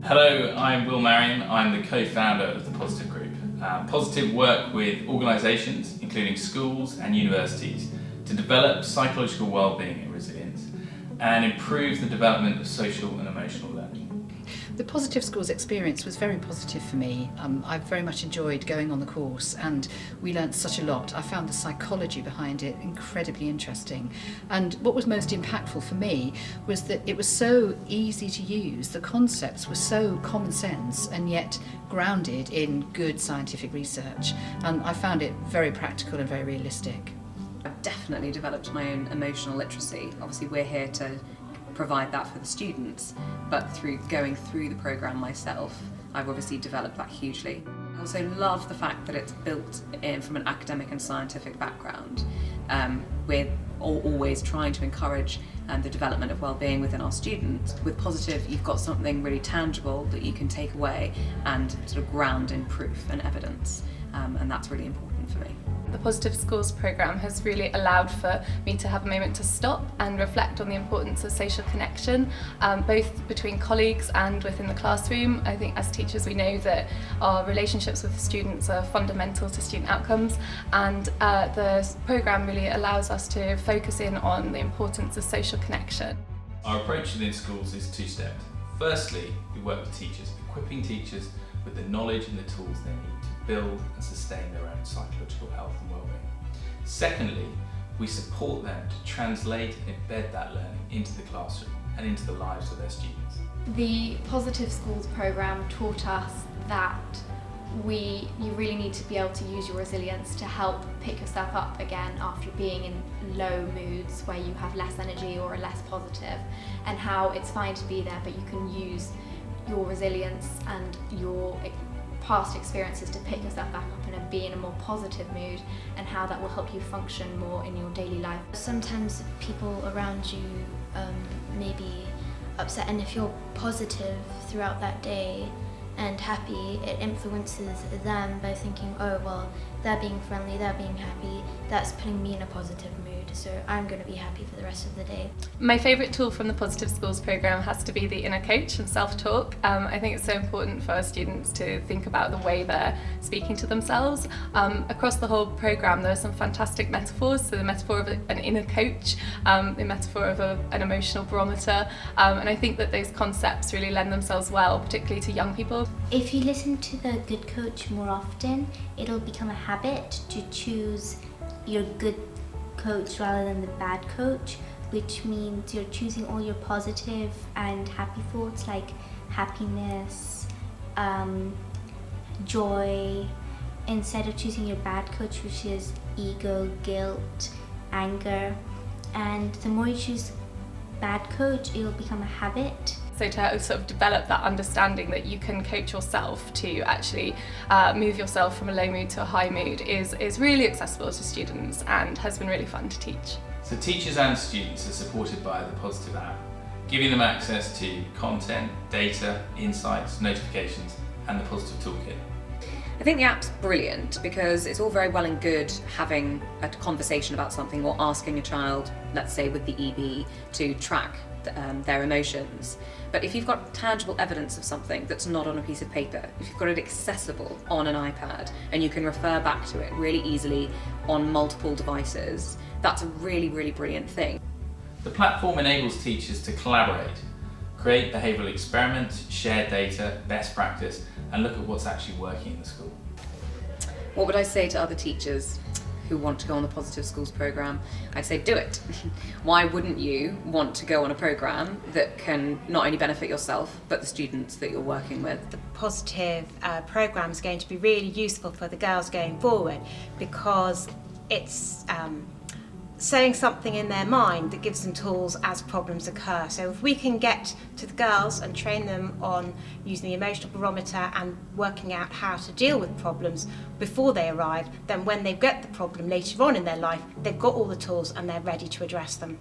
Hello, I'm Will Marion. I'm the co-founder of the Positive Group. Positive work with organisations, including schools and universities, to develop psychological well-being and resilience and improve the development of social and emotional learning. The Positive Schools experience was very positive for me. I very much enjoyed going on the course and we learnt such a lot. I found the psychology behind it incredibly interesting. And what was most impactful for me was that it was so easy to use. The concepts were so common sense and yet grounded in good scientific research. And I found it very practical and very realistic. I've definitely developed my own emotional literacy. Obviously we're here to provide that for the students, but through going through the programme myself, I've obviously developed that hugely. I also love the fact that it's built in from an academic and scientific background. We're always trying to encourage the development of well-being within our students. With Positive, you've got something really tangible that you can take away and sort of ground in proof and evidence, and that's really important for me. The Positive Schools programme has really allowed for me to have a moment to stop and reflect on the importance of social connection, both between colleagues and within the classroom. I think as teachers we know that our relationships with students are fundamental to student outcomes, and the programme really allows us to focus in on the importance of social connection. Our approach within schools is two-stepped. Firstly, we work with teachers, equipping teachers with the knowledge and the tools they need to build and sustain their own psychological health and well-being. Secondly, we support them to translate and embed that learning into the classroom and into the lives of their students. The Positive Schools programme taught us that you really need to be able to use your resilience to help pick yourself up again after being in low moods where you have less energy or are less positive, and how it's fine to be there, but you can use your resilience and your past experiences to pick yourself back up and be in a more positive mood, and how that will help you function more in your daily life. Sometimes people around you may be upset, and if you're positive throughout that day and happy, it influences them by thinking, oh well, they're being friendly, they're being happy, that's putting me in a positive mood, so I'm going to be happy for the rest of the day. My favourite tool from the Positive Schools programme has to be the inner coach and self-talk. I think it's so important for our students to think about the way they're speaking to themselves. Across the whole programme there are some fantastic metaphors, so the metaphor of an inner coach, the metaphor of an emotional barometer, and I think that those concepts really lend themselves well, particularly to young people. If you listen to the good coach more often, it'll become a habit to choose your good coach rather than the bad coach, which means you're choosing all your positive and happy thoughts like happiness, joy, instead of choosing your bad coach, which is ego, guilt, anger. And the more you choose bad coach, it will become a habit. So to sort of develop that understanding that you can coach yourself to actually move yourself from a low mood to a high mood is really accessible to students and has been really fun to teach. So teachers and students are supported by the Positive app, giving them access to content, data, insights, notifications and the Positive Toolkit. I think the app's brilliant because it's all very well and good having a conversation about something or asking a child, let's say with the EB, to track their emotions. But if you've got tangible evidence of something that's not on a piece of paper, if you've got it accessible on an iPad and you can refer back to it really easily on multiple devices, that's a really, really brilliant thing. The platform enables teachers to collaborate, create behavioural experiments, share data, best practice, and look at what's actually working in the school. What would I say to other teachers who want to go on the Positive Schools programme? I'd say do it. Why wouldn't you want to go on a programme that can not only benefit yourself but the students that you're working with? The Positive programme is going to be really useful for the girls going forward because it's sowing something in their mind that gives them tools as problems occur. So if we can get to the girls and train them on using the emotional barometer and working out how to deal with problems before they arrive, then when they get the problem later on in their life, they've got all the tools and they're ready to address them.